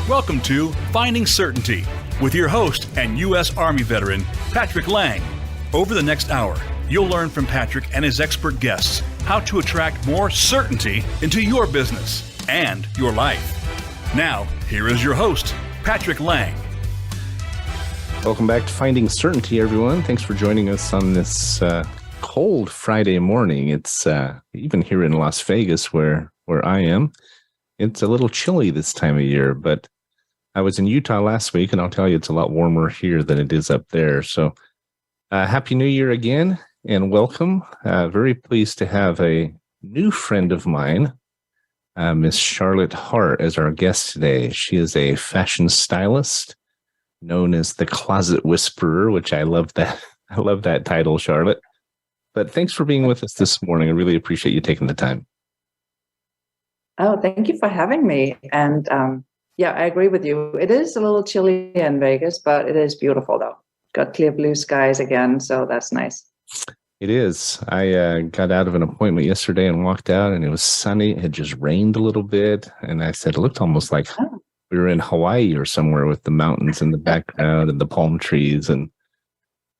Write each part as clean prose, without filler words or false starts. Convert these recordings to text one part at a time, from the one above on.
Welcome to Finding Certainty with your host and U.S. Army veteran, Patrick Laing. Over the next hour, you'll learn from Patrick and his expert guests how to attract more certainty into your business and your life. Now, here is your host, Patrick Laing. Welcome back to Finding Certainty, everyone. Thanks for joining us on this cold Friday morning. It's even here in Las Vegas where I am. It's a little chilly this time of year, but I was in Utah last week, and I'll tell you it's a lot warmer here than it is up there. So Happy New Year again, and welcome. Very pleased to have a new friend of mine, Miss Charlotte Hart, as our guest today. She is a fashion stylist known as the Closet Whisperer, which I love that. I love that title, Charlotte. But thanks for being with us this morning. I really appreciate you taking the time. Oh, thank you for having me. And yeah, I agree with you. It is a little chilly in Vegas, but it is beautiful, though. Got clear blue skies again, so that's nice. It is. I got out of an appointment yesterday and walked out, and it was sunny. It had just rained a little bit, and I said it looked almost like we were in Hawaii or somewhere with the mountains in the background and the palm trees. And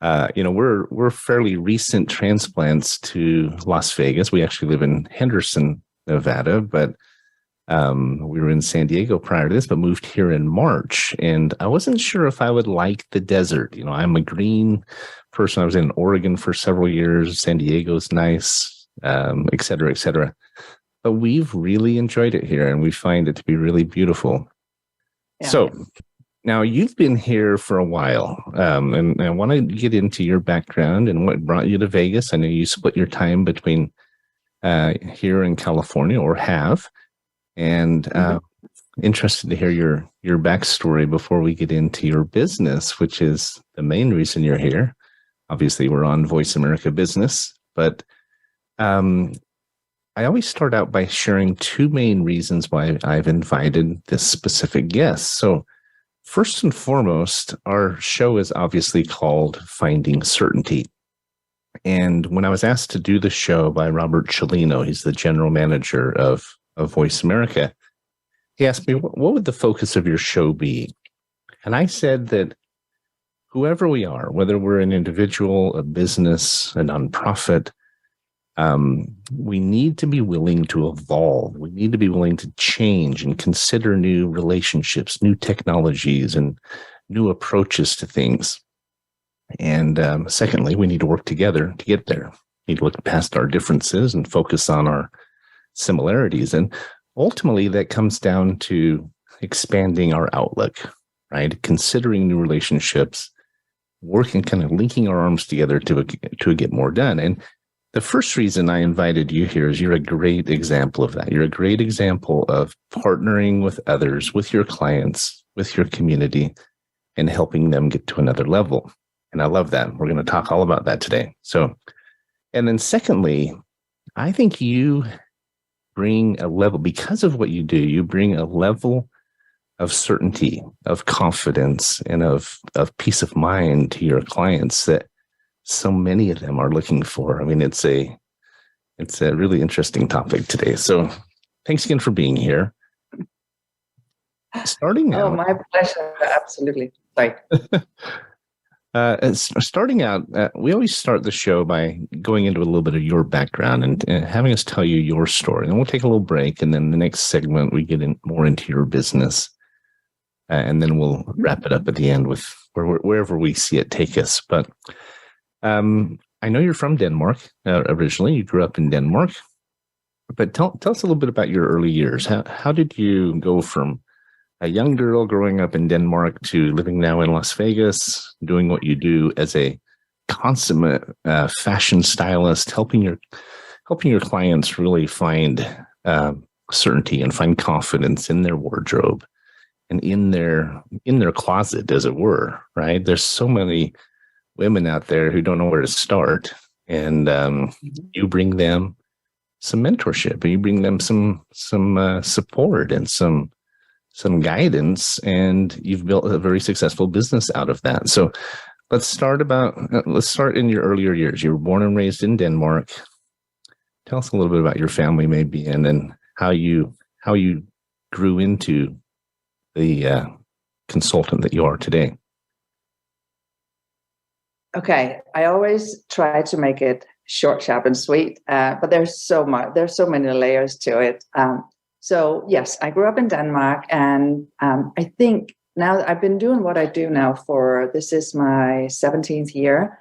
we're fairly recent transplants to Las Vegas. We actually live in Henderson, Nevada, but we were in San Diego prior to this, but moved here in March. And I wasn't sure if I would like the desert. You know, I'm a green person. I was in Oregon for several years. San Diego's nice, et cetera, et cetera. But we've really enjoyed it here, and we find it to be really beautiful. Yeah. So now you've been here for a while, and I want to get into your background and what brought you to Vegas. I know you split your time between here in California, or have. And interested to hear your backstory before we get into your business, which is the main reason you're here. Obviously, we're on Voice America Business, but I always start out by sharing two main reasons why I've invited this specific guest. So first and foremost, our show is obviously called Finding Certainty. And when I was asked to do the show by Robert Cellino, he's the general manager of Voice America, he asked me, what would the focus of your show be? And I said that whoever we are, whether we're an individual, a business, a nonprofit, we need to be willing to evolve. We need to be willing to change and consider new relationships, new technologies, and new approaches to things. And secondly, we need to work together to get there. We need to look past our differences and focus on our similarities. And ultimately, that comes down to expanding our outlook, right? Considering new relationships, working, kind of linking our arms together to get more done. And the first reason I invited you here is you're a great example of that. You're a great example of partnering with others, with your clients, with your community, and helping them get to another level. And I love that. We're going to talk all about that today. So, and then secondly, I think you bring a level, because of what you do, you bring a level of certainty, of confidence, and of peace of mind to your clients that so many of them are looking for. I mean, it's a really interesting topic today. So thanks again for being here. Starting out. Oh, my pleasure. Absolutely. Right. Starting out, we always start the show by going into a little bit of your background and having us tell you your story. And we'll take a little break, and then the next segment we get more into your business, and then we'll wrap it up at the end with wherever we see it take us. But I know you're from Denmark originally. You grew up in Denmark, but tell us a little bit about your early years. How did you go from a young girl growing up in Denmark to living now in Las Vegas, doing what you do as a consummate fashion stylist, helping your clients really find certainty and find confidence in their wardrobe and in their closet, as it were, right? There's so many women out there who don't know where to start, and you bring them some mentorship, and you bring them some support and some guidance, and you've built a very successful business out of that. So let's start in your earlier years. You were born and raised in Denmark. Tell us a little bit about your family, maybe, and then how you grew into the consultant that you are today? Okay, I always try to make it short, sharp, and sweet, but there's so much. There's so many layers to it. So yes, I grew up in Denmark, and I think now I've been doing what I do now this is my 17th year.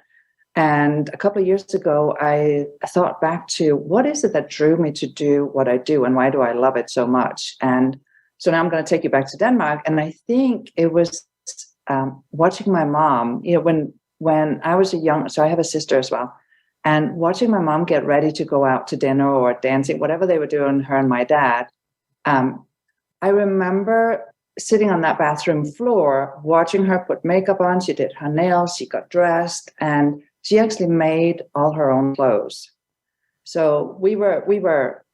And a couple of years ago, I thought back to what is it that drew me to do what I do, and why do I love it so much? And so now I'm going to take you back to Denmark, and I think it was watching my mom. When I was so I have a sister as well, and watching my mom get ready to go out to dinner or dancing, whatever they were doing, her and my dad. I remember sitting on that bathroom floor, watching her put makeup on. She did her nails, she got dressed, and she actually made all her own clothes. So we were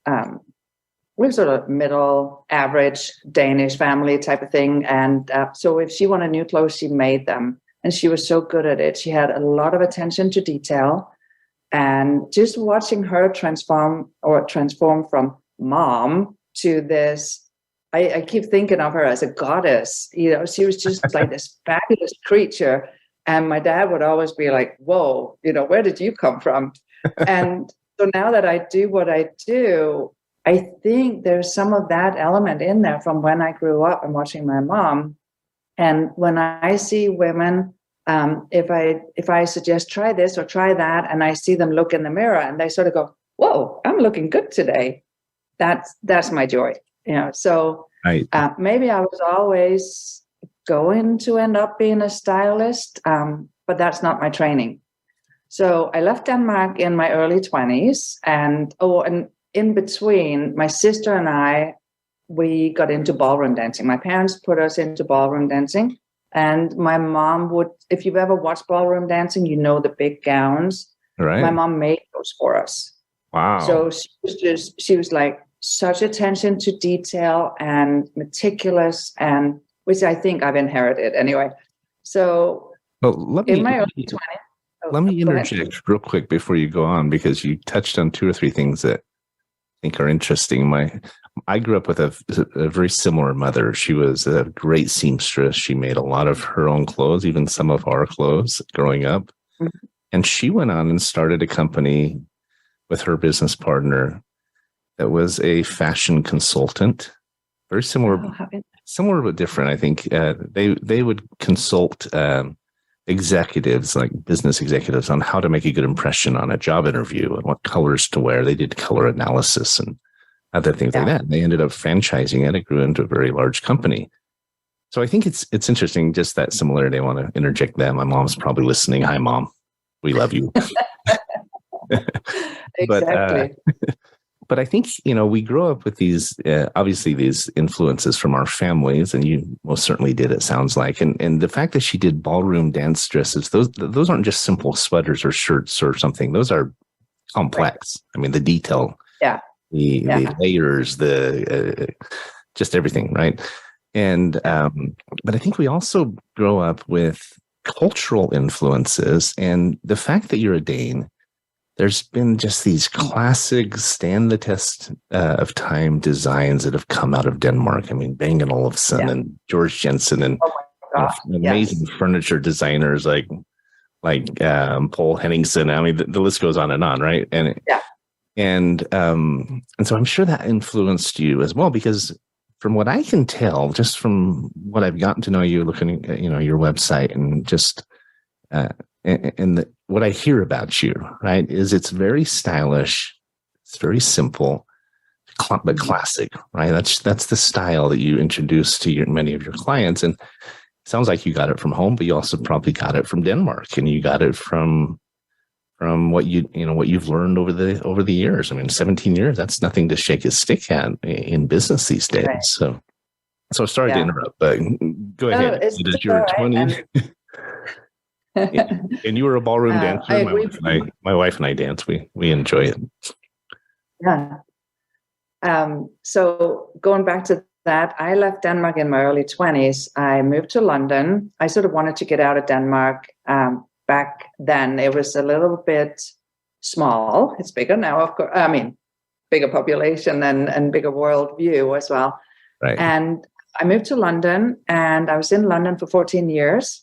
sort of middle average Danish family type of thing. And so if she wanted new clothes, she made them. And she was so good at it. She had a lot of attention to detail. And just watching her transform from mom to this, I keep thinking of her as a goddess. She was just like this fabulous creature. And my dad would always be like, whoa, where did you come from? And so now that I do what I do, I think there's some of that element in there from when I grew up and watching my mom. And when I see women, if I suggest try this or try that, and I see them look in the mirror and they sort of go, whoa, I'm looking good today. That's my joy. So Right. Maybe I was always going to end up being a stylist, but that's not my training. So I left Denmark in my early 20s, and in between, my sister and we got into ballroom dancing. My parents put us into ballroom dancing, and my mom would, if you've ever watched ballroom dancing, the big gowns. Right. My mom made those for us. Wow. So she was like such attention to detail and meticulous, and which I think I've inherited anyway. So in my early 20s. Let me interject real quick before you go on, because you touched on two or three things that I think are interesting. I grew up with a very similar mother. She was a great seamstress. She made a lot of her own clothes, even some of our clothes growing up. Mm-hmm. And she went on and started a company with her business partner that was a fashion consultant. Very similar, similar but different. I think they would consult executives, like business executives, on how to make a good impression on a job interview and what colors to wear. They did color analysis and other things like that. And they ended up franchising it. It grew into a very large company. So I think it's interesting, just that similarity. I want to interject that. My mom's probably listening. Hi, Mom. We love you. Exactly. But I think, we grow up with these, obviously these influences from our families, and you most certainly did, it sounds like. And the fact that she did ballroom dance dresses, those aren't just simple sweaters or shirts or something. Those are complex. Right. I mean, the detail, the layers, just everything, right? And, but I think we also grow up with cultural influences, and the fact that you're a Dane, there's been just these classic stand the test of time designs that have come out of Denmark. I mean, Bang & Olufsen and George Jensen and amazing furniture designers like Paul Henningsen. I mean, the list goes on, right? And so I'm sure that influenced you as well, because from what I can tell, just from what I've gotten to know you, looking at your website, and just what I hear about you, right, is it's very stylish, it's very simple, but classic, right? That's the style that you introduce to many of your clients, and it sounds like you got it from home, but you also probably got it from Denmark, and you got it from what what you've learned over the years. I mean, 17 years, that's nothing to shake a stick at in business these days. Right. So sorry to interrupt, but go ahead. It's your 20s. And you were a ballroom dancer. My wife and I dance. We enjoy it. Yeah. So going back to that, I left Denmark in my early 20s. I moved to London. I sort of wanted to get out of Denmark. Back then, it was a little bit small. It's bigger now, of course. I mean, bigger population and bigger world view as well. Right. And I moved to London, and I was in London for 14 years.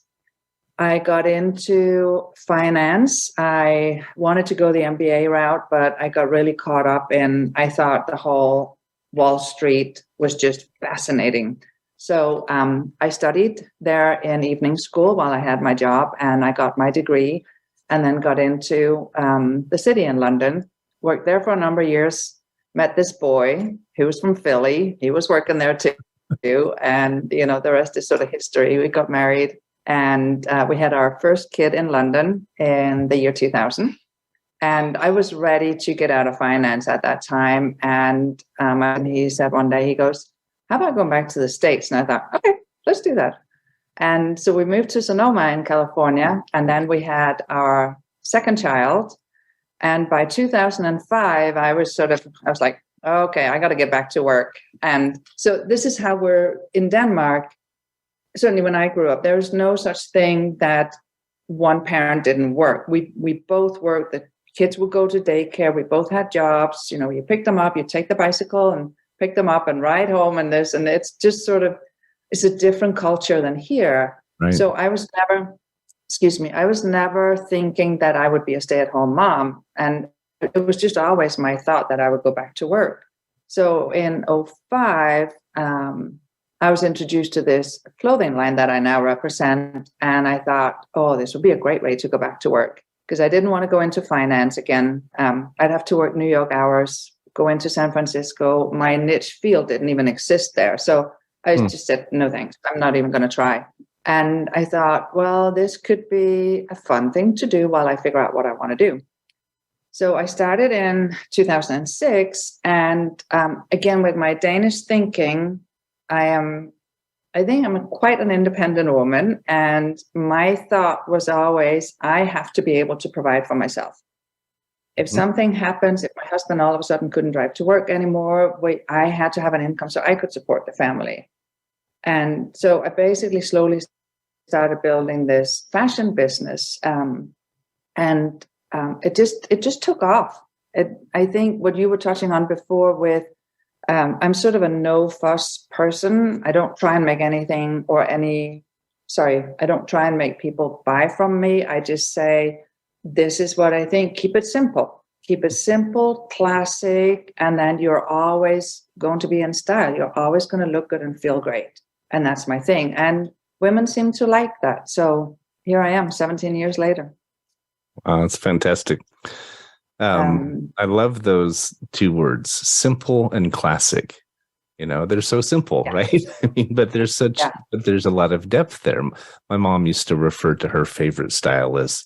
I got into finance. I wanted to go the MBA route, but I got really caught up in, I thought the whole Wall Street was just fascinating. So I studied there in evening school while I had my job, and I got my degree, and then got into the city in London, worked there for a number of years, met this boy who was from Philly. He was working there too. And, the rest is sort of history. We got married, and we had our first kid in London in the year 2000. And I was ready to get out of finance at that time. And he said one day, he goes, how about going back to the States? And I thought, okay, let's do that. And so we moved to Sonoma in California, and then we had our second child. And by 2005, I was like, okay, I got to get back to work. And so this is how we're in Denmark. Certainly when I grew up, there was no such thing that one parent didn't work. We both worked. The kids would go to daycare. We both had jobs. You pick them up, you take the bicycle and pick them up and ride home, and it's just it's a different culture than here. Right. So I was never thinking that I would be a stay-at-home mom. And it was just always my thought that I would go back to work. So in 2005, I was introduced to this clothing line that I now represent. And I thought, oh, this would be a great way to go back to work, because I didn't want to go into finance again. I'd have to work New York hours, go into San Francisco. My niche field didn't even exist there. So I just said, no, thanks. I'm not even going to try. And I thought, well, this could be a fun thing to do while I figure out what I want to do. So I started in 2006. And again, with my Danish thinking, I think I'm quite an independent woman. And my thought was always, I have to be able to provide for myself. If something happens, if my husband all of a sudden couldn't drive to work anymore, I had to have an income so I could support the family. And so I basically slowly started building this fashion business. And it just took off. I think what you were touching on before with, I'm sort of a no fuss person. I don't try and make anything I don't try and make people buy from me. I just say, this is what I think. Keep it simple. Keep it simple, classic, and then you're always going to be in style. You're always going to look good and feel great. And that's my thing. And women seem to like that. So here I am 17 years later. Wow, that's fantastic. I love those two words, simple and classic. They're so simple, right? I mean, but there's a lot of depth there. My mom used to refer to her favorite style as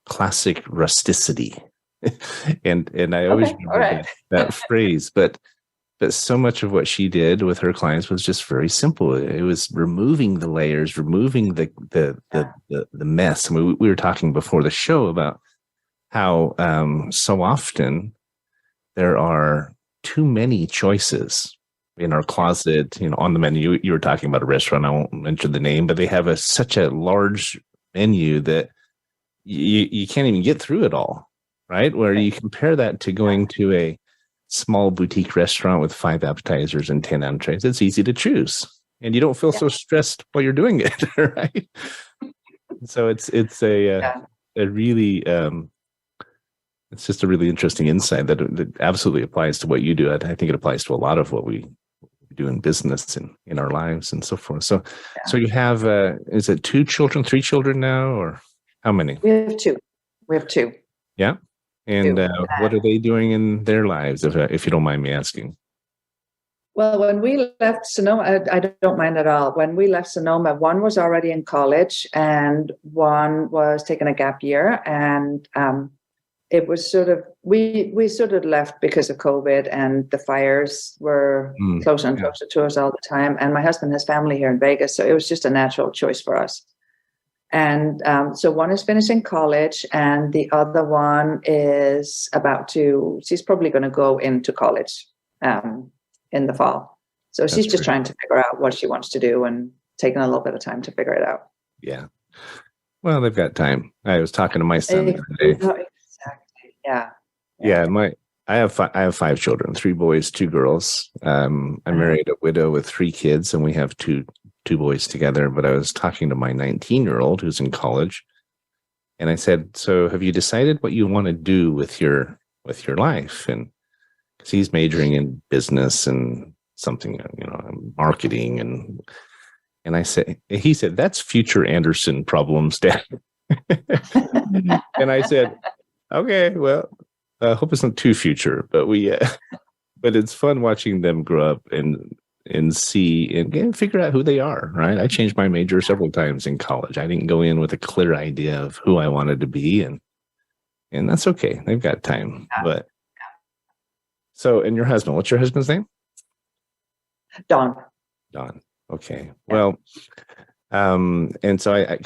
classic rusticity. and I always remember that phrase, but so much of what she did with her clients was just very simple. It was removing the layers, removing the mess. I mean, we were talking before the show about how so often there are too many choices in our closet, on the menu. You were talking about a restaurant. I won't mention the name, but they have such a large menu that you can't even get through it all, right? Where you compare that to going to a small boutique restaurant with 5 appetizers and 10 entrees. It's easy to choose, and you don't feel so stressed while you're doing it, right? So it's a really it's just a really interesting insight that absolutely applies to what you do. I think it applies to a lot of what we do in business and in our lives and so forth. So you have is it 2 children, 3 children now, or how many? We have two. Yeah. And what are they doing in their lives, if you don't mind me asking? Well, when we left Sonoma, I don't mind at all. When we left Sonoma, one was already in college and one was taking a gap year. And it was we sort of left because of COVID, and the fires were closer and closer to us all the time. And my husband has family here in Vegas, so it was just a natural choice for us. And so one is finishing college, and the other one is she's probably going to go into college in the fall. So she's just trying to figure out what she wants to do and taking a little bit of time to figure it out. Yeah. Well, they've got time. I was talking to my son the other day. Exactly. Yeah. Yeah. I have five children, 3 boys, 2 girls. I married a widow with 3 kids, and we have two boys together. But I was talking to my 19-year-old who's in college, and I said, "So, have you decided what you want to do with your life?" And because he's majoring in business and something, marketing, and he said, "That's future Anderson problems, Dad." And I said, "Okay, well, I hope it's not too future, but but it's fun watching them grow up and see and figure out who they are, right?" I changed my major several times in college. I didn't go in with a clear idea of who I wanted to be, and that's okay. They've got time. But so, and your husband, what's your husband's name? Don. Okay. Well, and so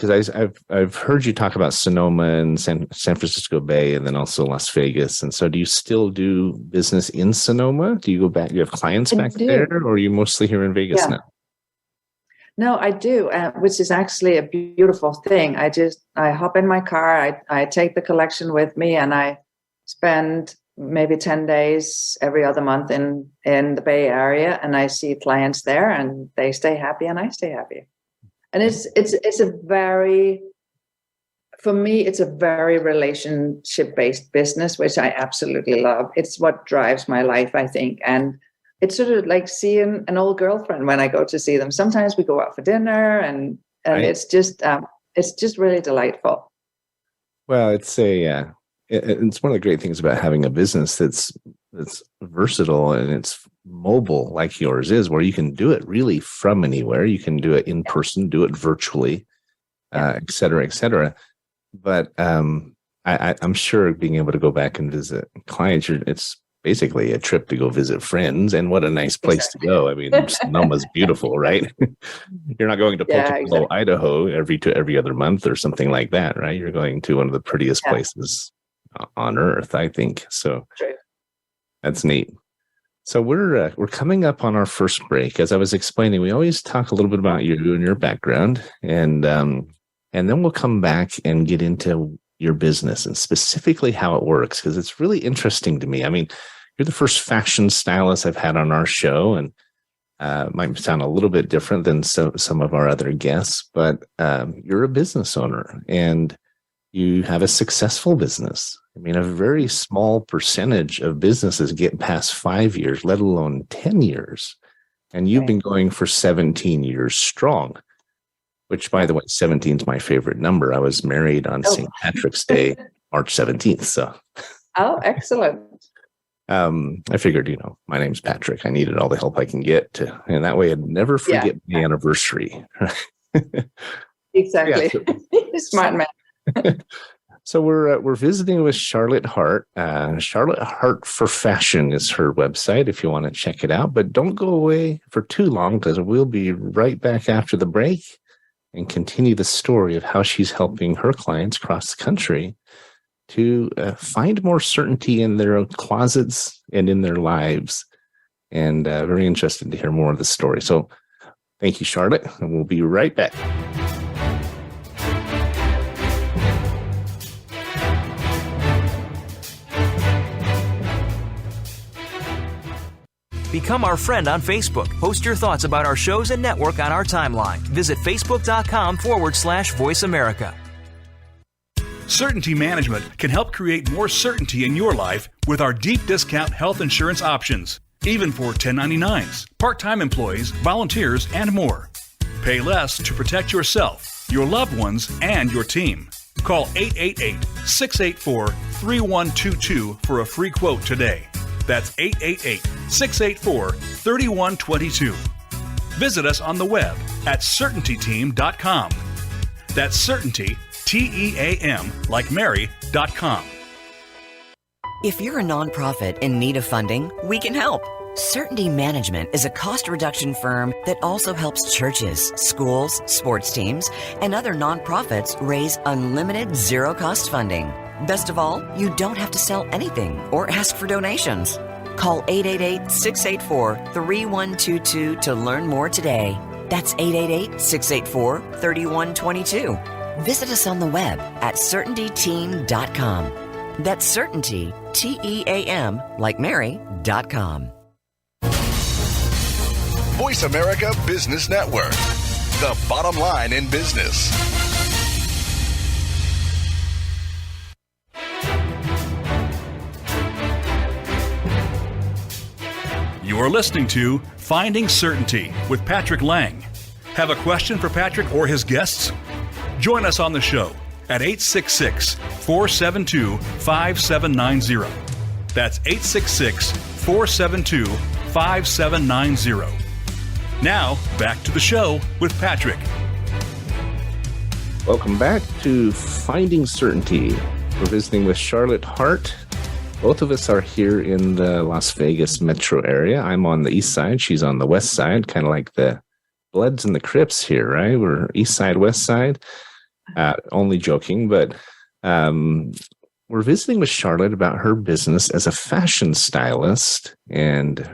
I've heard you talk about Sonoma and San Francisco Bay, and then also Las Vegas. And so, do you still do business in Sonoma? Do you go back? You have clients back there, or are you mostly here in Vegas now? No, I do, which is actually a beautiful thing. I hop in my car, I take the collection with me, and I spend maybe 10 days every other month in the Bay Area, and I see clients there, and they stay happy, and I stay happy. And for me, it's a very relationship-based business, which I absolutely love. It's what drives my life, I think. And it's sort of like seeing an old girlfriend when I go to see them. Sometimes we go out for dinner, and it's just really delightful. Well, it's one of the great things about having a business that's versatile and it's mobile like yours is, where you can do it really from anywhere. You can do it in person, do it virtually, et cetera, et cetera. But I'm sure being able to go back and visit clients, it's basically a trip to go visit friends, and what a nice place to go. I mean, Sonoma's beautiful, right? You're not going to Pocatello, Idaho every other month or something like that, right? You're going to one of the prettiest places on earth, I think. So that's neat. So we're coming up on our first break. As I was explaining, we always talk a little bit about you and your background, and then we'll come back and get into your business and specifically how it works, because it's really interesting to me. I mean, you're the first fashion stylist I've had on our show, and might sound a little bit different than some of our other guests, but you're a business owner and you have a successful business. I mean, a very small percentage of businesses get past 5 years, let alone 10 years. And you've been going for 17 years strong, which, by the way, 17 is my favorite number. I was married on St. Patrick's Day, March 17th. So, excellent. I figured, my name's Patrick. I needed all the help I can get and that way I'd never forget my anniversary. Exactly. Smart man. So we're visiting with Charlotte Hart. Charlotte Hart for Fashion is her website if you want to check it out. But don't go away for too long, because we'll be right back after the break and continue the story of how she's helping her clients across the country to find more certainty in their closets and in their lives. And very interested to hear more of the story. So thank you, Charlotte, and we'll be right back. Become our friend on Facebook. Post your thoughts about our shows and network on our timeline. Visit facebook.com/Voice America. Certainty Management can help create more certainty in your life with our deep discount health insurance options, even for 1099s, part-time employees, volunteers, and more. Pay less to protect yourself, your loved ones, and your team. Call 888-684-3122 for a free quote today. That's 888-684-3122. Visit us on the web at CertaintyTeam.com. That's Certainty, TEAM, like Mary.com. If you're a nonprofit in need of funding, we can help. Certainty Management is a cost reduction firm that also helps churches, schools, sports teams, and other nonprofits raise unlimited zero-cost funding. Best of all, you don't have to sell anything or ask for donations. Call 888-684-3122 to learn more today. That's 888-684-3122. Visit us on the web at CertaintyTeam.com. That's certainty, TEAM, like Mary.com. Voice America Business Network, the bottom line in business. You are listening to Finding Certainty with Patrick Laing. Have a question for Patrick or his guests? Join us on the show at 866-472-5790. That's 866-472-5790. Now, back to the show with Patrick. Welcome back to Finding Certainty. We're visiting with Charlotte Hart. Both of us are here in the Las Vegas metro area. I'm on the east side. She's on the west side, kind of like the Bloods and the Crips here, right? We're east side, west side. Only joking, but we're visiting with Charlotte about her business as a fashion stylist. And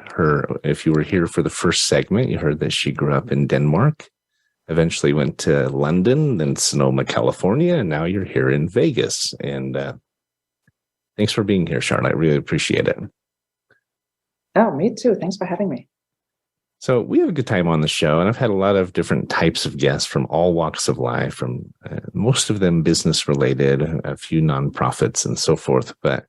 if you were here for the first segment, you heard that she grew up in Denmark, eventually went to London, then Sonoma, California, and now you're here in Vegas. And thanks for being here, Charlotte. I really appreciate it. Oh, me too. Thanks for having me. So we have a good time on the show, and I've had a lot of different types of guests from all walks of life, from most of them business related, a few nonprofits and so forth. But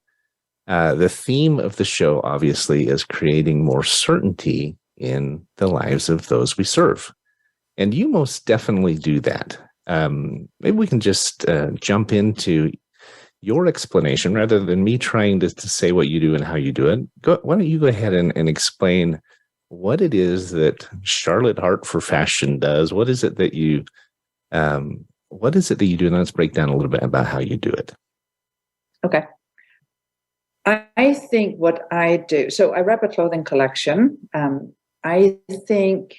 the theme of the show, obviously, is creating more certainty in the lives of those we serve. And you most definitely do that. Maybe we can just jump into your explanation rather than me trying to say what you do and how you do it. Why don't you go ahead and explain what it is that Charlotte Hart for Fashion does? What is it that you do? And let's break down a little bit about how you do it. Okay. I think what I do, so I rep a clothing collection. I think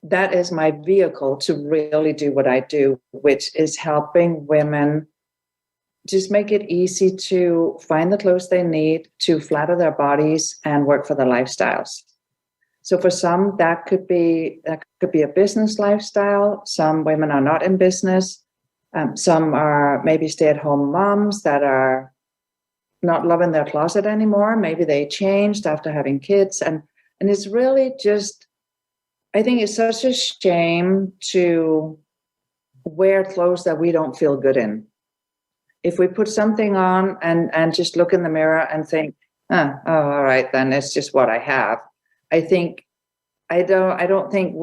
that is my vehicle to really do what I do, which is helping women just make it easy to find the clothes they need, to flatter their bodies and work for their lifestyles. So for some, that could be a business lifestyle. Some women are not in business. Some are maybe stay-at-home moms that are not loving their closet anymore. Maybe they changed after having kids. And it's really just, I think it's such a shame to wear clothes that we don't feel good in. If we put something on and just look in the mirror and think, all right, then it's just what I have. I don't think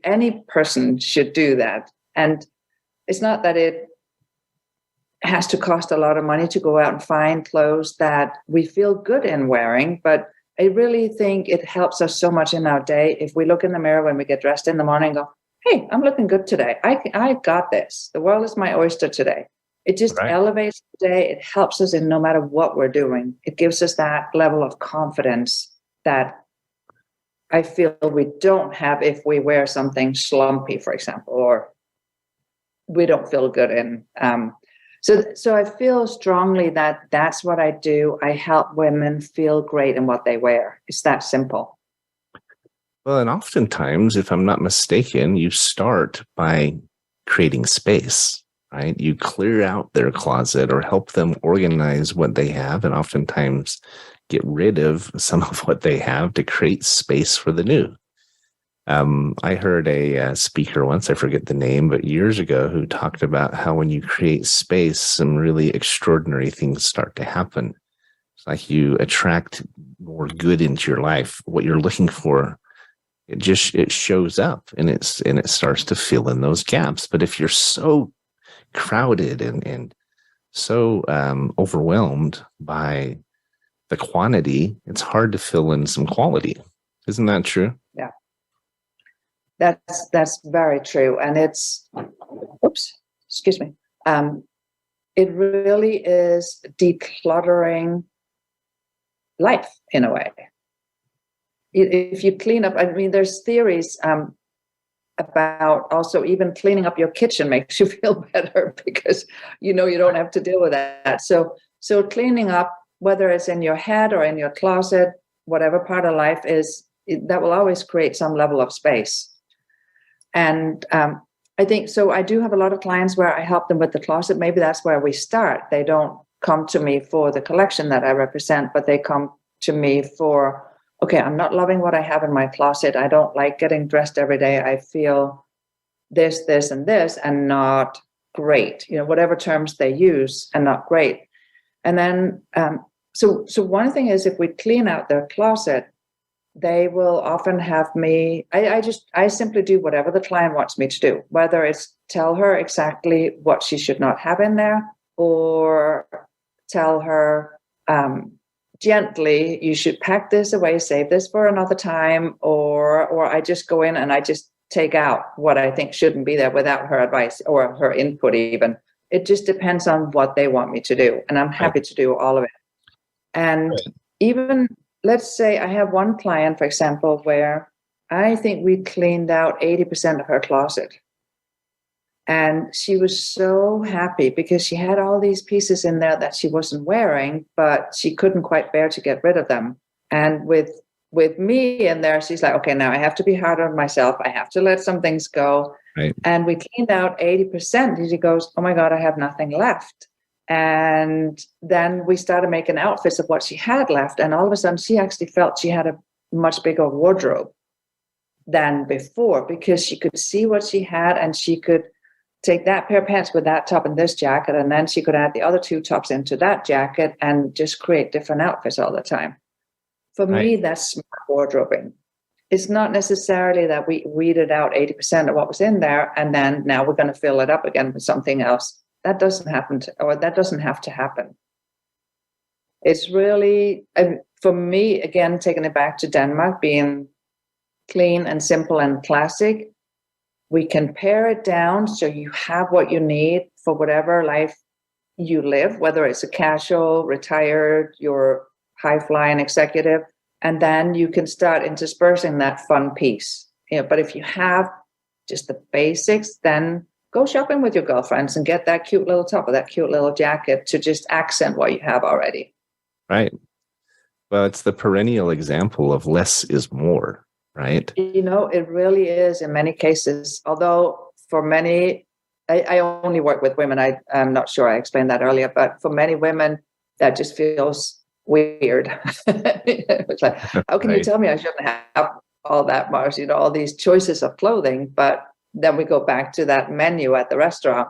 any person should do that. And it's not that it has to cost a lot of money to go out and find clothes that we feel good in wearing, but I really think it helps us so much in our day if we look in the mirror when we get dressed in the morning and go, hey, I'm looking good today. I got this. The world is my oyster today. It just elevates the day. It helps us in no matter what we're doing. It gives us that level of confidence that I feel we don't have if we wear something slumpy, for example, or we don't feel good in. So I feel strongly that that's what I do. I help women feel great in what they wear. It's that simple. Well, and oftentimes, if I'm not mistaken, you start by creating space, right? You clear out their closet or help them organize what they have, and oftentimes get rid of some of what they have to create space for the new. I heard a speaker once, I forget the name, but years ago, who talked about how when you create space, some really extraordinary things start to happen. It's like you attract more good into your life. What you're looking for, it shows up and it starts to fill in those gaps. But if you're so crowded and so overwhelmed by the quantity, it's hard to fill in some quality. Isn't that true? Yeah. That's very true. And it's, excuse me. It really is decluttering life in a way. If you clean up, I mean, there's theories about also even cleaning up your kitchen makes you feel better because you don't have to deal with that. So cleaning up, whether it's in your head or in your closet, whatever part of life is, that will always create some level of space. And I think, so I do have a lot of clients where I help them with the closet. Maybe that's where we start. They don't come to me for the collection that I represent, but they come to me for, okay, I'm not loving what I have in my closet. I don't like getting dressed every day. I feel this, and this, and not great. Whatever terms they use, and not great. And then, so one thing is, if we clean out their closet, they will often have me, I simply do whatever the client wants me to do, whether it's tell her exactly what she should not have in there, or tell her gently, you should pack this away, save this for another time, or I just go in and I just take out what I think shouldn't be there without her advice or her input even. It just depends on what they want me to do, and I'm happy to do all of it. And even, let's say I have one client, for example, where I think we cleaned out 80% of her closet. And she was so happy because she had all these pieces in there that she wasn't wearing, but she couldn't quite bear to get rid of them. And with me in there, she's like, okay, now I have to be hard on myself. I have to let some things go. Right. And we cleaned out 80%. And she goes, oh my God, I have nothing left. And then we started making outfits of what she had left. And all of a sudden, she actually felt she had a much bigger wardrobe than before, because she could see what she had, and she could take that pair of pants with that top and this jacket, and then she could add the other two tops into that jacket and just create different outfits all the time. For me, that's smart wardrobing. It's not necessarily that we weeded out 80% of what was in there, and then now we're going to fill it up again with something else. That doesn't happen, that doesn't have to happen. It's really, for me, again, taking it back to Denmark, being clean and simple and classic, we can pare it down so you have what you need for whatever life you live, whether it's a casual, retired, your high-flying executive, and then you can start interspersing that fun piece. But if you have just the basics, then go shopping with your girlfriends and get that cute little top or that cute little jacket to just accent what you have already. Right. Well, it's the perennial example of less is more, right? It really is in many cases. Although for many, I only work with women. I'm not sure I explained that earlier, but for many women, that just feels weird. It's like, how can you tell me I shouldn't have all that much, all these choices of clothing? But then we go back to that menu at the restaurant,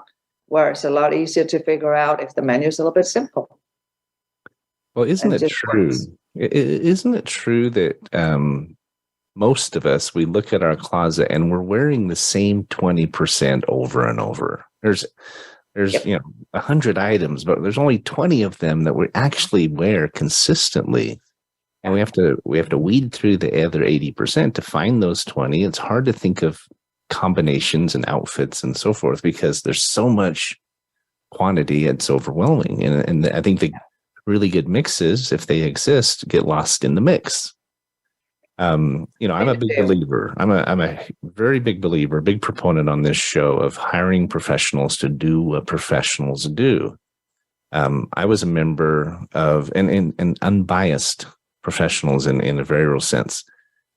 where it's a lot easier to figure out if the menu is a little bit simple. Well, isn't it true? Isn't it true that most of us, we look at our closet and we're wearing the same 20% over and over? There's 100 items, but there's only 20 of them that we actually wear consistently. And we have to weed through the other 80% to find those 20. It's hard to think of combinations and outfits and so forth because there's so much quantity, it's overwhelming. And I think the really good mixes, if they exist, get lost in the mix. I'm a big believer. I'm a very big believer, big proponent on this show of hiring professionals to do what professionals do. I was a member of an unbiased professionals in a very real sense,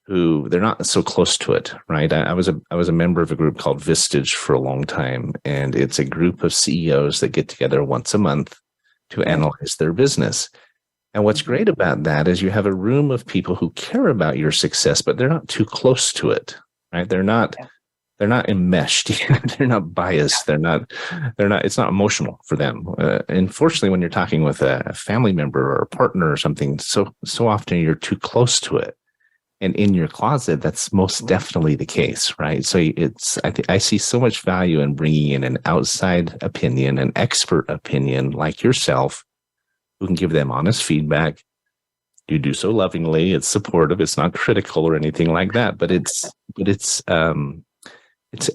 who they're not so close to it, right? I was a member of a group called Vistage for a long time, and it's a group of CEOs that get together once a month to analyze their business. And what's great about that is you have a room of people who care about your success, but they're not too close to it, right? They're not enmeshed. They're not biased. They're not, it's not emotional for them. Unfortunately, when you're talking with a family member or a partner or something, so often you're too close to it. And in your closet, that's most definitely the case, right? So I see so much value in bringing in an outside opinion, an expert opinion like yourself, who can give them honest feedback. You do so lovingly. It's supportive. It's not critical or anything like that. But it's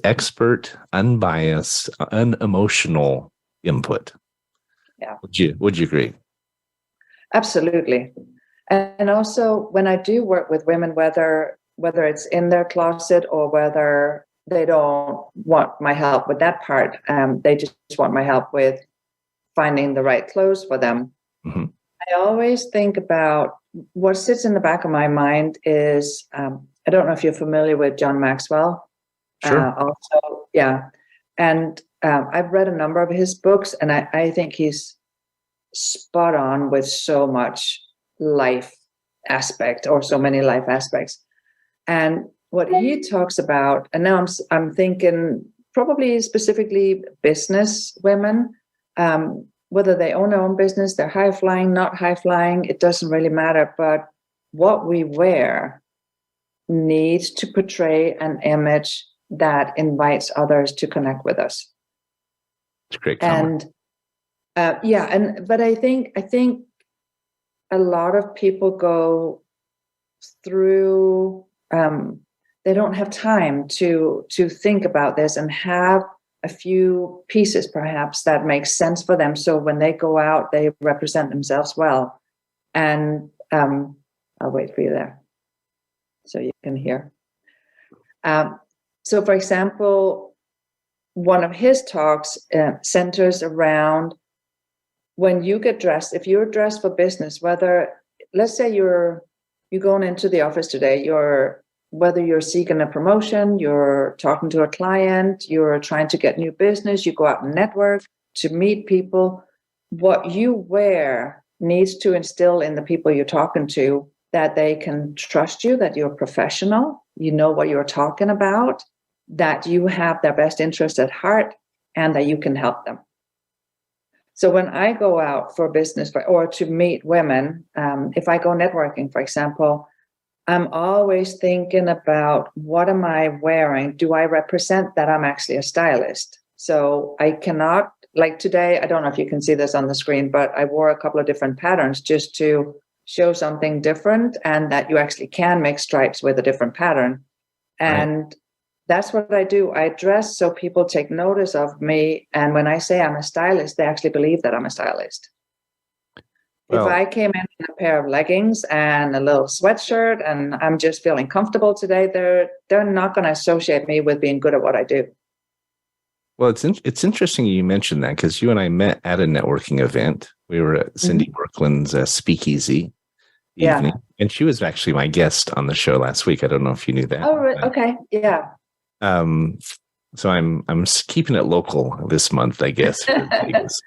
expert, unbiased, unemotional input. Yeah. Would you agree? Absolutely. And also, when I do work with women, whether it's in their closet or whether they don't want my help with that part, they just want my help with finding the right clothes for them. Mm-hmm. I always think about what sits in the back of my mind is, I don't know if you're familiar with John Maxwell. Sure. Also, yeah. And I've read a number of his books, and I think he's spot on with so much life aspect or so many life aspects. And what he talks about, and now I'm thinking probably specifically business women, whether they own their own business, they're high flying, not high flying, it doesn't really matter. But what we wear needs to portray an image that invites others to connect with us. It's a great comment. And but I think a lot of people go through. They don't have time to think about this and have a few pieces perhaps that make sense for them. So when they go out, they represent themselves well. And I'll wait for you there so you can hear. So for example, one of his talks centers around when you get dressed, if you're dressed for business, whether, let's say you're going into the office today, whether you're seeking a promotion, you're talking to a client, you're trying to get new business, you go out and network to meet people, what you wear needs to instill in the people you're talking to that they can trust you, that you're professional, you know what you're talking about, that you have their best interest at heart, and that you can help them. So when I go out for business or to meet women, if I go networking, for example, I'm always thinking about what am I wearing? Do I represent that I'm actually a stylist? So I cannot, like today, I don't know if you can see this on the screen, but I wore a couple of different patterns just to show something different and that you actually can make stripes with a different pattern. And that's what I do. I dress so people take notice of me. And when I say I'm a stylist, they actually believe that I'm a stylist. Well, if I came in a pair of leggings and a little sweatshirt and I'm just feeling comfortable today, they're not going to associate me with being good at what I do. Well, it's interesting you mentioned that because you and I met at a networking event. We were at Cindy Brooklyn's speakeasy evening, and she was actually my guest on the show last week. I don't know if you knew that. Oh, okay, yeah. So I'm keeping it local this month, I guess, for Vegas,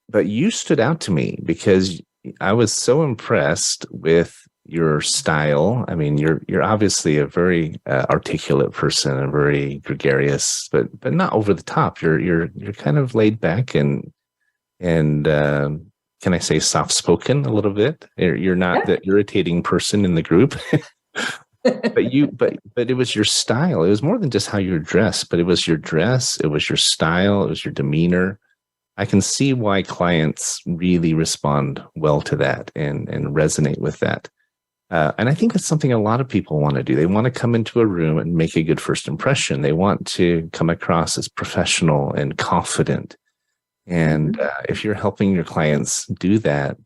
but you stood out to me because I was so impressed with your style. I mean, you're obviously a very articulate person and very gregarious, but not over the top. You're kind of laid back and can I say soft spoken a little bit? You're not the irritating person in the group. but it was your style. It was more than just how you're dressed, but it was your dress, it was your style, it was your demeanor. I can see why clients really respond well to that and resonate with that. And I think that's something a lot of people want to do. They want to come into a room and make a good first impression. They want to come across as professional and confident. And if you're helping your clients do that,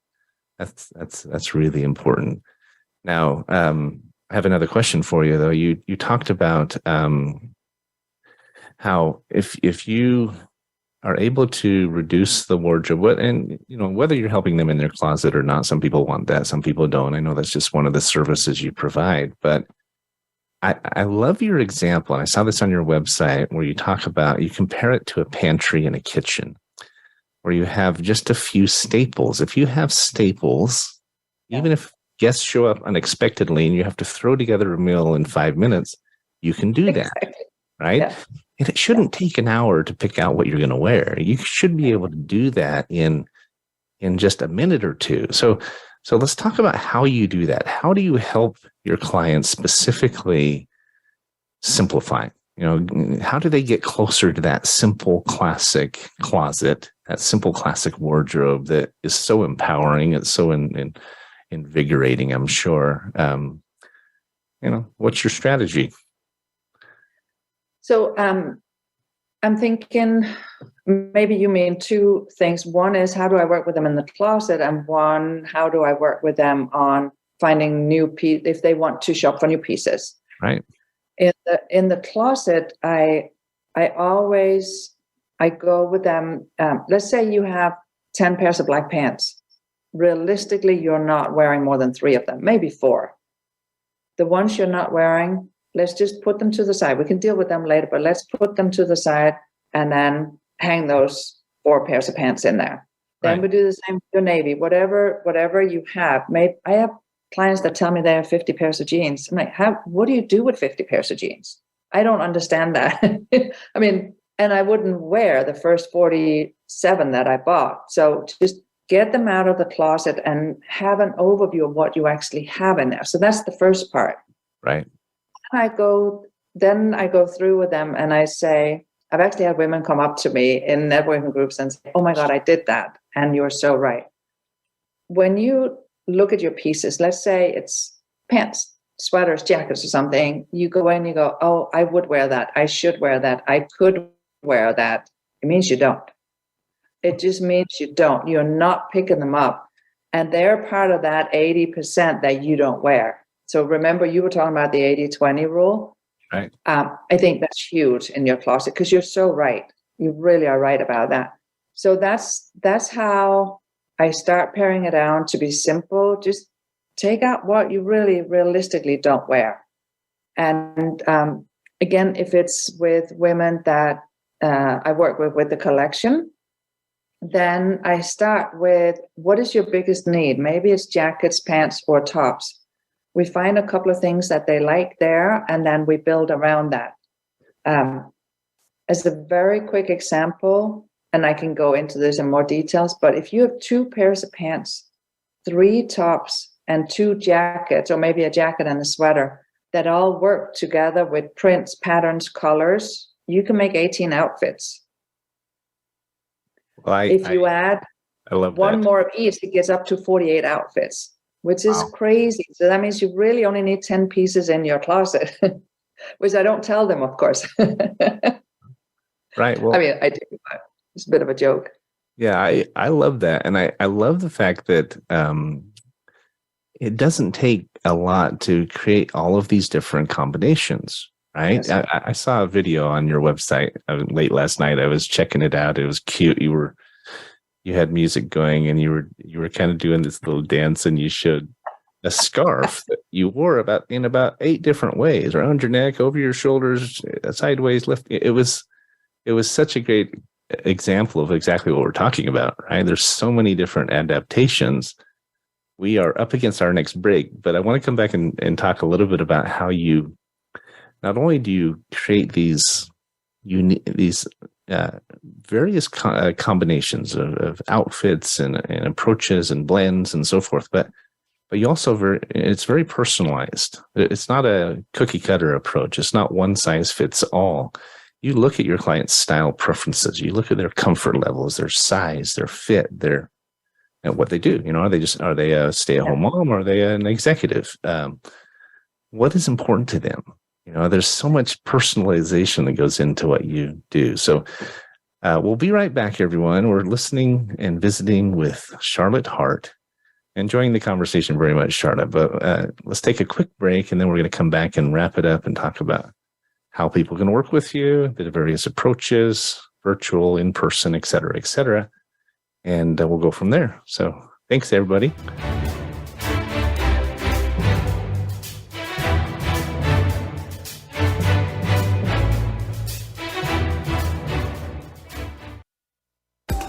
that's really important. Now, I have another question for you, though. You talked about how if you are able to reduce the wardrobe, and whether you're helping them in their closet or not, some people want that, some people don't. I know that's just one of the services you provide, but I love your example, and I saw this on your website where you talk about, you compare it to a pantry and a kitchen, where you have just a few staples. If you have staples, even if guests show up unexpectedly and you have to throw together a meal in 5 minutes, you can do that, right? Yeah. And it shouldn't take an hour to pick out what you're going to wear. You should be able to do that in just a minute or two. So let's talk about how you do that. How do you help your clients specifically simplify? How do they get closer to that simple classic closet, that simple classic wardrobe that is so empowering, it's so invigorating, I'm sure. What's your strategy? So I'm thinking maybe you mean two things. One is, how do I work with them in the closet? And one, how do I work with them on finding new pieces if they want to shop for new pieces? Right. In the closet, I go with them. Let's say you have 10 pairs of black pants. Realistically, you're not wearing more than 3 of them, maybe 4. The ones you're not wearing, let's just put them to the side. We can deal with them later, but let's put them to the side and then hang those 4 pairs of pants in there. Then Right. we do the same with your navy, whatever you have. Maybe I have clients that tell me they have 50 pairs of jeans. I'm like, what do you do with 50 pairs of jeans? I don't understand that. I mean, and I wouldn't wear the first 47 that I bought. So just get them out of the closet and have an overview of what you actually have in there. So that's the first part. Right. Then I go through with them and I say, I've actually had women come up to me in networking groups and say, oh my God, I did that. And you're so right. When you look at your pieces, let's say it's pants, sweaters, jackets or something, you go in and you go, oh, I would wear that. I should wear that. I could wear that. It means you don't. It just means you don't. You're not picking them up. And they're part of that 80% that you don't wear. So remember, you were talking about the 80-20 rule. Right. I think that's huge in your closet because you're so right. You really are right about that. So that's how I start paring it down to be simple. Just take out what you really realistically don't wear. And again, if it's with women that I work with the collection, then I start with what is your biggest need? Maybe it's jackets, pants, or tops. We find a couple of things that they like there, and then we build around that. As a very quick example, and I can go into this in more details, but if you have 2 pairs of pants, 3 tops, and 2 jackets, or maybe a jacket and a sweater, that all work together with prints, patterns, colors, you can make 18 outfits. Well, If you add I love one that. more of each, it gets up to 48 outfits, which is crazy. So that means you really only need 10 pieces in your closet, which I don't tell them, of course. Right. Well, I mean, I do, but it's a bit of a joke. yeah, I love that. And I love the fact that it doesn't take a lot to create all of these different combinations, right? Yes. I saw a video on your website late last night. I was checking it out. It was cute. You had music going and you were kind of doing this little dance, and you showed a scarf that you wore in about 8 different ways, around your neck, over your shoulders, sideways, left. It was such a great example of exactly what we're talking about, right? There's so many different adaptations. We are up against our next break, but I want to come back and talk a little bit about how you, not only do you create these various combinations of outfits and approaches and blends and so forth, but you also it's very personalized. It's not a cookie cutter approach. It's not one size fits all. You look at your client's style preferences. You look at their comfort levels, their size, their fit, and what they do. Are they a stay-at-home mom, or are they an executive? What is important to them? There's so much personalization that goes into what you do. So we'll be right back, everyone. We're listening and visiting with Charlotte Hart. Enjoying the conversation very much, Charlotte. But let's take a quick break, and then we're going to come back and wrap it up and talk about how people can work with you, the various approaches, virtual, in-person, et cetera, and we'll go from there. So thanks, everybody.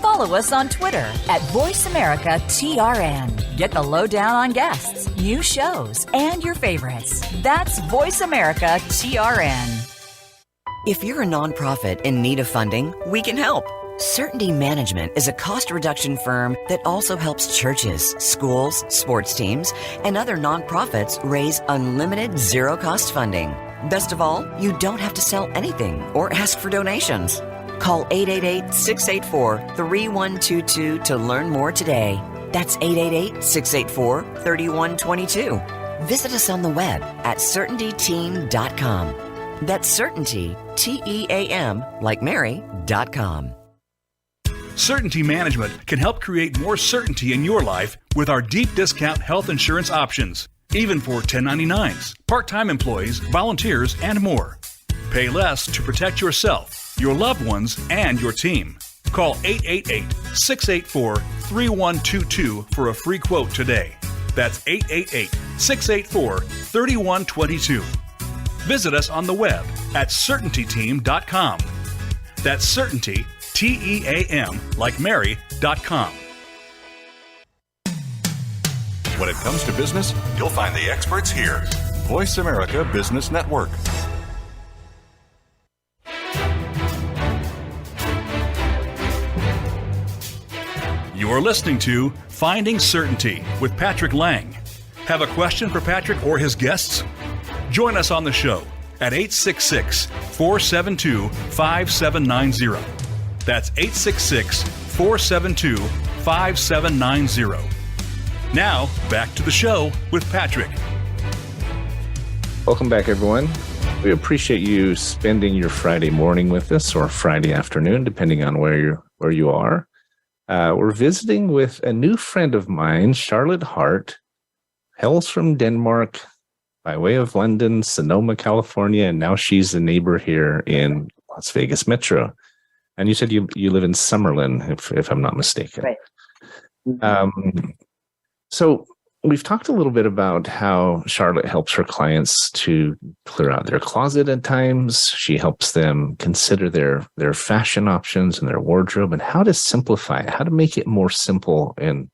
Follow us on Twitter at VoiceAmericaTRN. Get the lowdown on guests, new shows, and your favorites. That's VoiceAmericaTRN. If you're a nonprofit in need of funding, we can help. Certainty Management is a cost reduction firm that also helps churches, schools, sports teams, and other nonprofits raise unlimited zero-cost funding. Best of all, you don't have to sell anything or ask for donations. Call 888-684-3122 to learn more today. That's 888-684-3122. Visit us on the web at CertaintyTeam.com. That's Certainty, TEAM, like Mary.com. Certainty Management can help create more certainty in your life with our deep discount health insurance options, even for 1099s, part-time employees, volunteers, and more. Pay less to protect yourself, your loved ones, and your team. Call 888-684-3122 for a free quote today. That's 888-684-3122. Visit us on the web at CertaintyTeam.com. That's Certainty, TEAM, like Mary.com. When it comes to business, you'll find the experts here. Voice America Business Network. You are listening to Finding Certainty with Patrick Laing. Have a question for Patrick or his guests? Join us on the show at 866-472-5790. That's 866-472-5790. Now, back to the show with Patrick. Welcome back, everyone. We appreciate you spending your Friday morning with us, or Friday afternoon, depending on where you are. We're visiting with a new friend of mine, Charlotte Hart, hails from Denmark by way of London, Sonoma, California, and now she's a neighbor here in Las Vegas Metro. And you said you live in Summerlin, if I'm not mistaken. Right. So we've talked a little bit about how Charlotte helps her clients to clear out their closet at times. She helps them consider their fashion options and their wardrobe, and how to simplify it, how to make it more simple and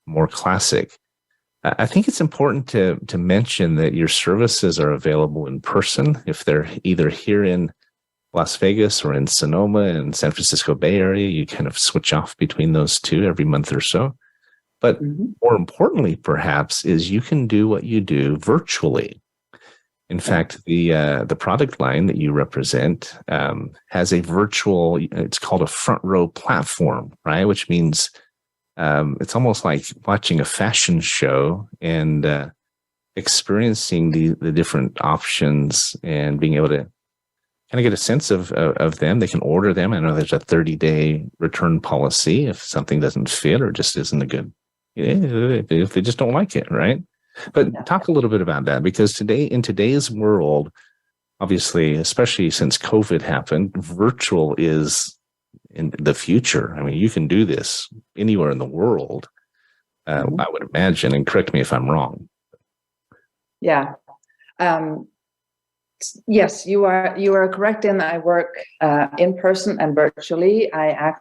more classic. I think it's important to mention that your services are available in person if they're either here in Las Vegas or in Sonoma and San Francisco Bay Area. You kind of switch off between those two every month or so. But more importantly, perhaps, is you can do what you do virtually. In fact, the product line that you represent has a virtual, it's called a front row platform, right? Which means it's almost like watching a fashion show and experiencing the different options and being able to kind of get a sense of them. They can order them. I know there's a 30-day return policy if something doesn't fit or just isn't a good, if they just don't like it, right? But talk a little bit about that, because in today's world, obviously, especially since COVID happened, virtual is in the future. I mean, you can do this anywhere in the world, I would imagine, and correct me if I'm wrong. Yeah. Yes, you are correct in that I work in person and virtually. I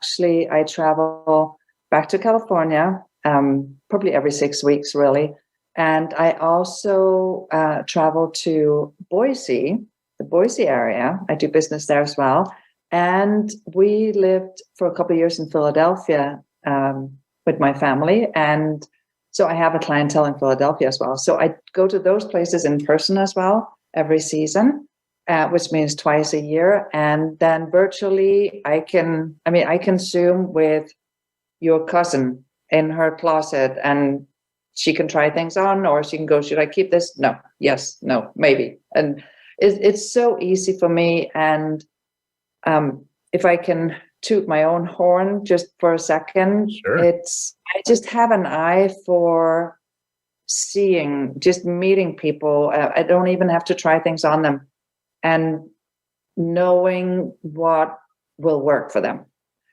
travel back to California probably every 6 weeks, really. And I also travel to Boise, the Boise area. I do business there as well. And we lived for a couple of years in Philadelphia with my family. And so I have a clientele in Philadelphia as well. So I go to those places in person as well every season, which means twice a year. And then virtually I can Zoom with your cousin in her closet, and she can try things on, or she can go, should I keep this? No, yes, no, maybe. And it's so easy for me. And if I can toot my own horn just for a second, sure. I just have an eye for just meeting people. I don't even have to try things on them, and knowing what will work for them,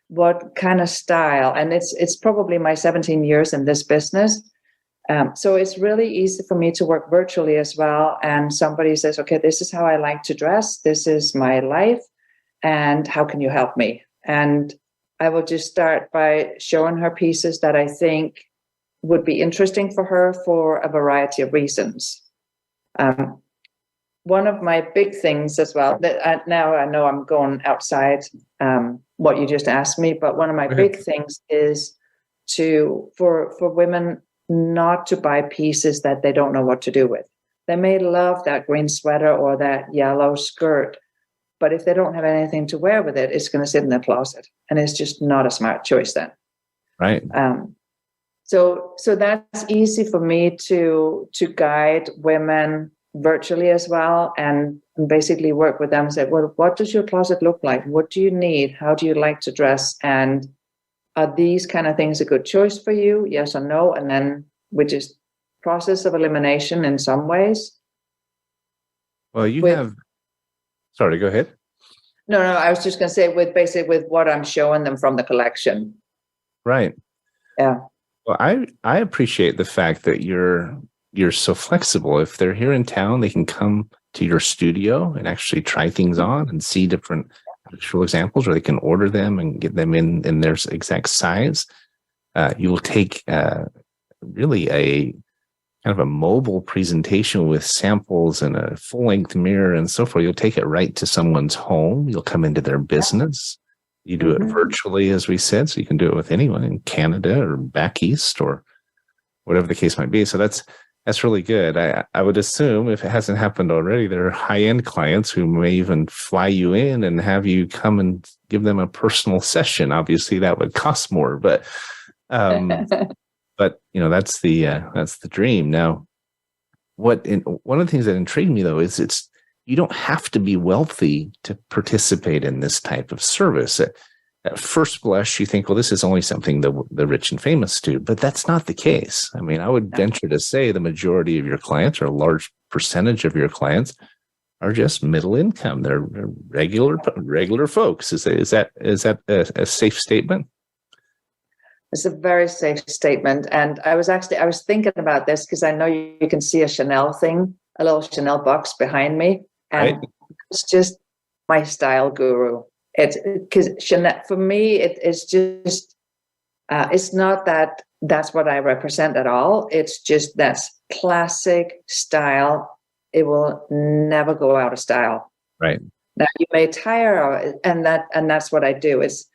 what kind of style. And it's probably my 17 years in this business. So it's really easy for me to work virtually as well. And somebody says, okay, this is how I like to dress. This is my life. And how can you help me? And I will just start by showing her pieces that I think would be interesting for her for a variety of reasons. One of my big things as well, that now I know I'm going outside what you just asked me, but one of my big things is for women not to buy pieces that they don't know what to do with. They may love that green sweater or that yellow skirt, but if they don't have anything to wear with it, it's going to sit in their closet, and it's just not a smart choice then. Right. So that's easy for me to guide women virtually as well, and basically work with them and say, well, what does your closet look like? What do you need? How do you like to dress? And are these kind of things a good choice for you? Yes or no? And then we just process of elimination in some ways. Well, sorry, go ahead. No, I was just going to say with what I'm showing them from the collection. Right. Yeah. Well, I appreciate the fact that you're so flexible. If they're here in town, they can come to your studio and actually try things on and see different actual examples, or they can order them and get them in their exact size. You will take really a kind of a mobile presentation with samples and a full-length mirror and so forth. You'll take it right to someone's home. You'll come into their business. You do it virtually, as we said, so you can do it with anyone in Canada or back east or whatever the case might be. So that's really good. I would assume, if it hasn't happened already, there are high-end clients who may even fly you in and have you come and give them a personal session. Obviously, that would cost more, but that's the dream. Now, one of the things that intrigued me, though, is you don't have to be wealthy to participate in this type of service. At first blush, you think, well, this is only something the rich and famous do, but that's not the case. I mean, I would venture to say the majority of your clients, or a large percentage of your clients, are just middle income. They're regular folks. Is that a safe statement? It's a very safe statement. And I was thinking about this because I know you can see a Chanel thing, a little Chanel box behind me. And it's just my style guru. It's because Chanel, for me, it's just, it's not that that's what I represent at all. It's just that's classic style. It will never go out of style. Right. Now you may tire of it, and that's what I do. Is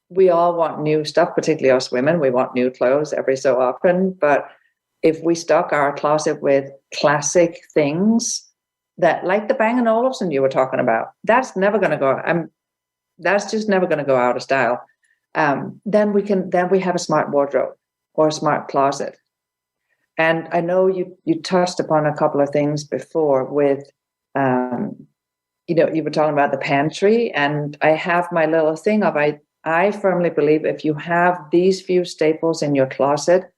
we all want new stuff, particularly us women. We want new clothes every so often. But if we stock our closet with classic things that, like the Bang & Olufsen you were talking about, that's never going to go. That's just never going to go out of style. Then we have a smart wardrobe or a smart closet. And I know you touched upon a couple of things before with, you were talking about the pantry, and I have my little thing of I firmly believe if you have these few staples in your closet,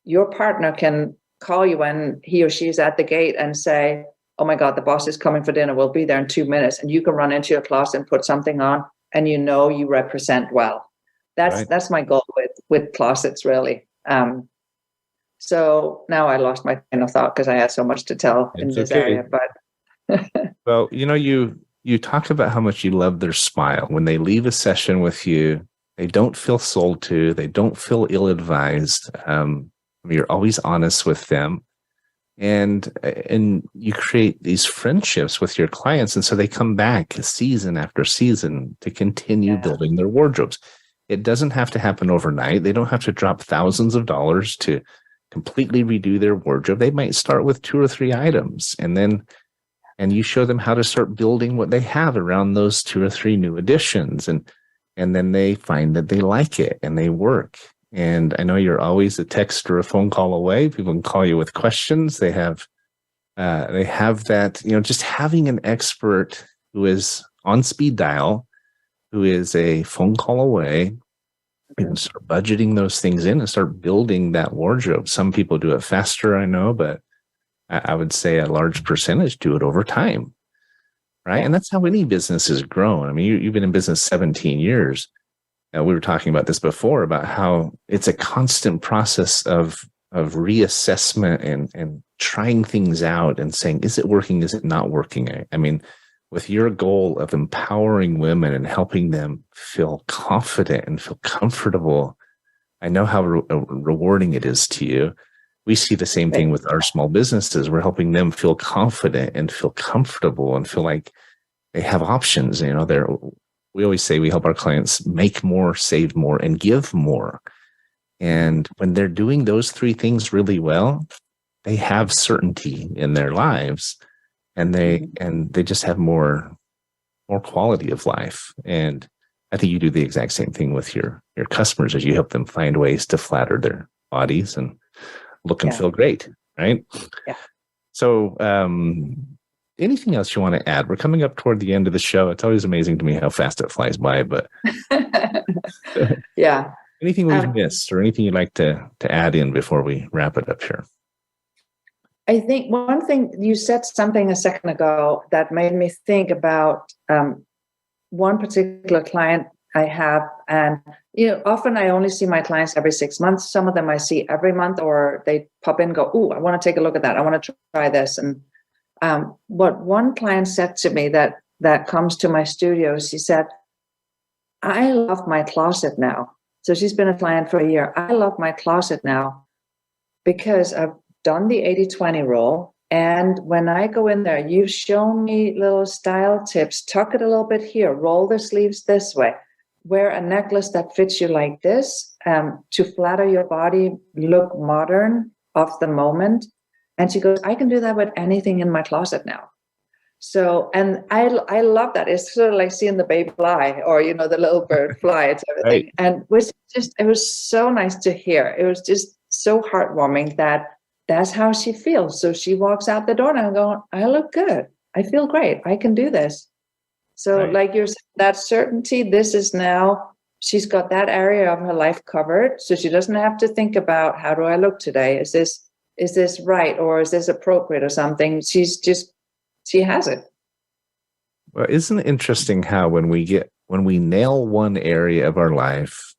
your partner can call you when he or she is at the gate and say, oh my God, the boss is coming for dinner. We'll be there in 2 minutes. And you can run into your closet and put something on, and you represent well. That's my goal with closets, really. So now I lost my train of thought because I had so much to tell in this area. But well, you talk about how much you love their smile. When they leave a session with you, they don't feel sold to, they don't feel ill-advised. You're always honest with them. And you create these friendships with your clients. And so they come back season after season to continue building their wardrobes. It doesn't have to happen overnight. They don't have to drop thousands of dollars to completely redo their wardrobe. They might start with 2 or 3 items, and you show them how to start building what they have around those 2 or 3 new additions. And then they find that they like it and they work. And I know you're always a text or a phone call away. People can call you with questions. They have that, just having an expert who is on speed dial, who is a phone call away, and start budgeting those things in and start building that wardrobe. Some people do it faster, I know, but I would say a large percentage do it over time, right? And that's how any business has grown. I mean, you've been in business 17 years. We were talking about this before, about how it's a constant process of reassessment and trying things out and saying, is it working? Is it not working? I mean, with your goal of empowering women and helping them feel confident and feel comfortable, I know how rewarding it is to you. We see the same thing with our small businesses. We're helping them feel confident and feel comfortable and feel like they have options. We always say we help our clients make more, save more, and give more. And when they're doing those 3 things really well, they have certainty in their lives, and they just have more quality of life. And I think you do the exact same thing with your customers as you help them find ways to flatter their bodies and look and feel great, right? Yeah. So, anything else you want to add? We're coming up toward the end of the show. It's always amazing to me how fast it flies by, but yeah. Anything we've missed or anything you'd like to add in before we wrap it up here? I think one thing, you said something a second ago that made me think about one particular client I have. And, often I only see my clients every 6 months. Some of them I see every month, or they pop in and go, oh, I want to take a look at that. I want to try this. And what one client said to me that comes to my studio, she said, I love my closet now. So she's been a client for a year. I love my closet now because I've done the 80-20 rule. And when I go in there, you've shown me little style tips. Tuck it a little bit here. Roll the sleeves this way. Wear a necklace that fits you like this to flatter your body, look modern of the moment. And she goes, I can do that with anything in my closet now. So, and I love that. It's sort of like seeing the baby fly, or, you know, the little bird fly. It's everything. Right. And it was so nice to hear. It was just so heartwarming that that's how she feels. So she walks out the door and I'm going, I look good. I feel great. I can do this. So Right. like you're saying, that certainty, this is now, she's got that area of her life covered. So she doesn't have to think about, how do I look today? Is this right? Or is this appropriate or something? She has it. Well, isn't it interesting how when we nail one area of our life,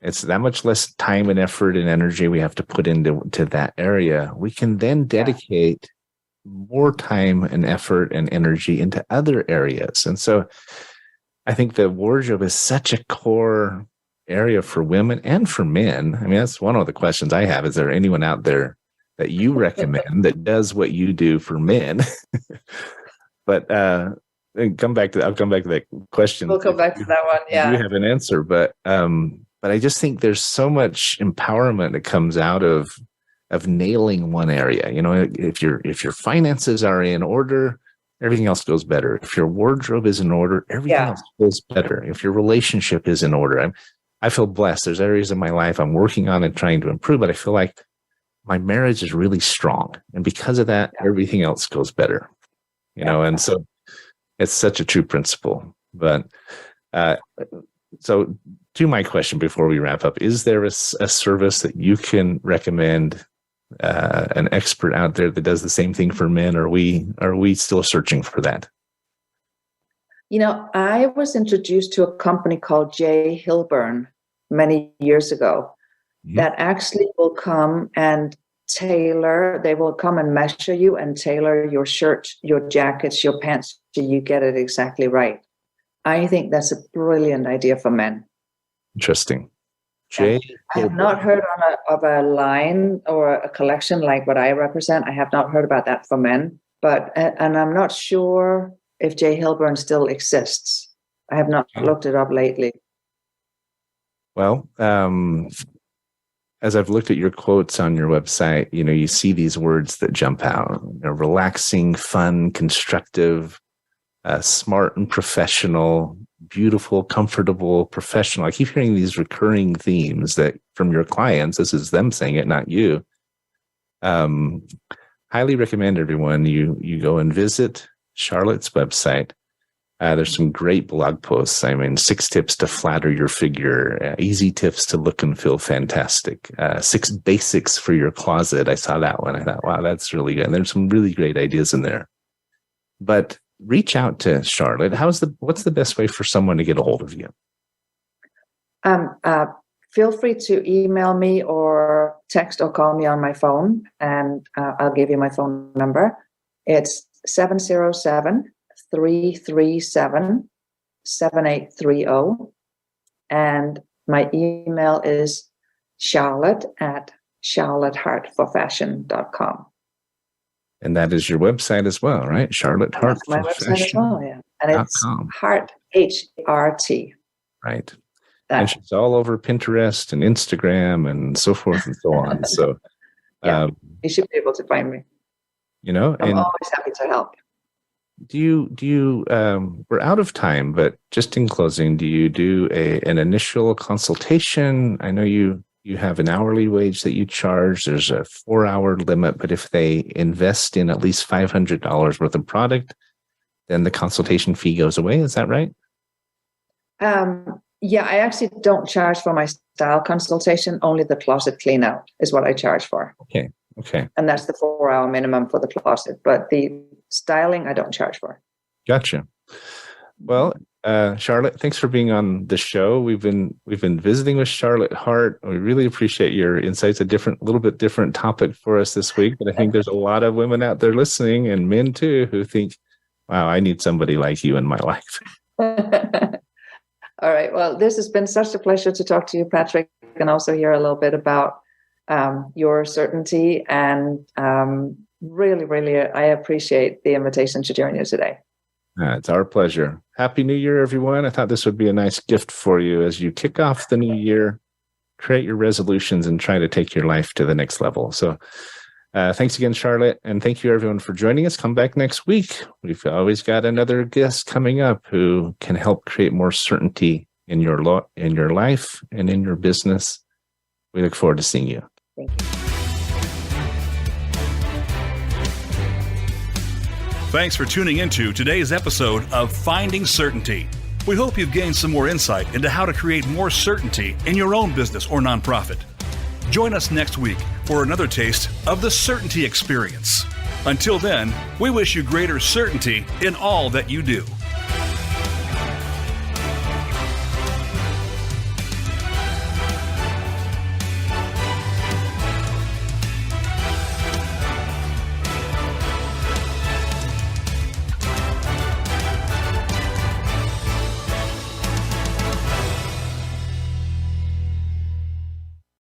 it's that much less time and effort and energy we have to put into that area. We can then dedicate more time and effort and energy into other areas. And so I think the wardrobe is such a core area for women and for men. I mean, that's one of the questions I have. Is there anyone out there that you recommend that does what you do for men? But I'll come back to that question. We'll come back to that one. Yeah. You have an answer, but I just think there's so much empowerment that comes out of nailing one area. You know, if your finances are in order, everything else goes better. If your wardrobe is in order, everything else goes better. If your relationship is in order, I feel blessed. There's areas of my life I'm working on and trying to improve, but I feel like my marriage is really strong. And because of that, everything else goes better. You know, and so it's such a true principle. But so to my question before we wrap up, is there a service that you can recommend, an expert out there that does the same thing for men? Or are we still searching for that? You know, I was introduced to a company called J. Hilburn many years ago that actually will come and tailor. They will come and measure you and tailor your shirt, your jackets, your pants, so you get it exactly right. I think that's a brilliant idea for men. Interesting. I have not heard of a line or a collection like what I represent. I have not heard about that for men, and I'm not sure if J. Hilburn still exists. I have not looked it up lately. Well, as I've looked at your quotes on your website, you know, you see these words that jump out: you know, relaxing, fun, constructive, smart and professional, beautiful, comfortable, professional. I keep hearing these recurring themes that from your clients. This is them saying it, not you. Highly recommend everyone you go and visit Charlotte's website. There's some great blog posts. I mean, 6 tips to flatter your figure, easy tips to look and feel fantastic, 6 basics for your closet. I saw that one. I thought, wow, that's really good. And there's some really great ideas in there. But reach out to Charlotte. What's the best way for someone to get a hold of you? Feel free to email me or text or call me on my phone, and I'll give you my phone number. It's 707-337-7830. And my email is charlotte@charlottehartforfashion.com. And that is your website as well, right? Charlotte Hart. That's my website as well, yeah. And it's Hart, H-A-R-T. Right. And she's all over Pinterest and Instagram and so forth and so on. So you should be able to find me. You know, I'm always happy to help. Do you we're out of time, but just in closing, do you do an initial consultation? I know you have an hourly wage that you charge. There's a 4-hour limit, but if they invest in at least $500 worth of product, then the consultation fee goes away. Is that right? Yeah, I actually don't charge for my style consultation. Only the closet clean out is what I charge for. Okay. And that's the 4-hour minimum for the closet. But the styling, I don't charge for. Gotcha. Well, Charlotte, thanks for being on the show. We've been visiting with Charlotte Hart. We really appreciate your insights. A little bit different topic for us this week, but I think there's a lot of women out there listening, and men too, who think, "Wow, I need somebody like you in my life." All right. Well, this has been such a pleasure to talk to you, Patrick, and also hear a little bit about your certainty. And really, really, I appreciate the invitation to join you today. It's our pleasure. Happy New Year, everyone. I thought this would be a nice gift for you as you kick off the new year, create your resolutions, and try to take your life to the next level. So thanks again, Charlotte. And thank you, everyone, for joining us. Come back next week. We've always got another guest coming up who can help create more certainty in your life and in your business. We look forward to seeing you. Thank you. Thanks for tuning into today's episode of Finding Certainty. We hope you've gained some more insight into how to create more certainty in your own business or nonprofit. Join us next week for another taste of the certainty experience. Until then, we wish you greater certainty in all that you do.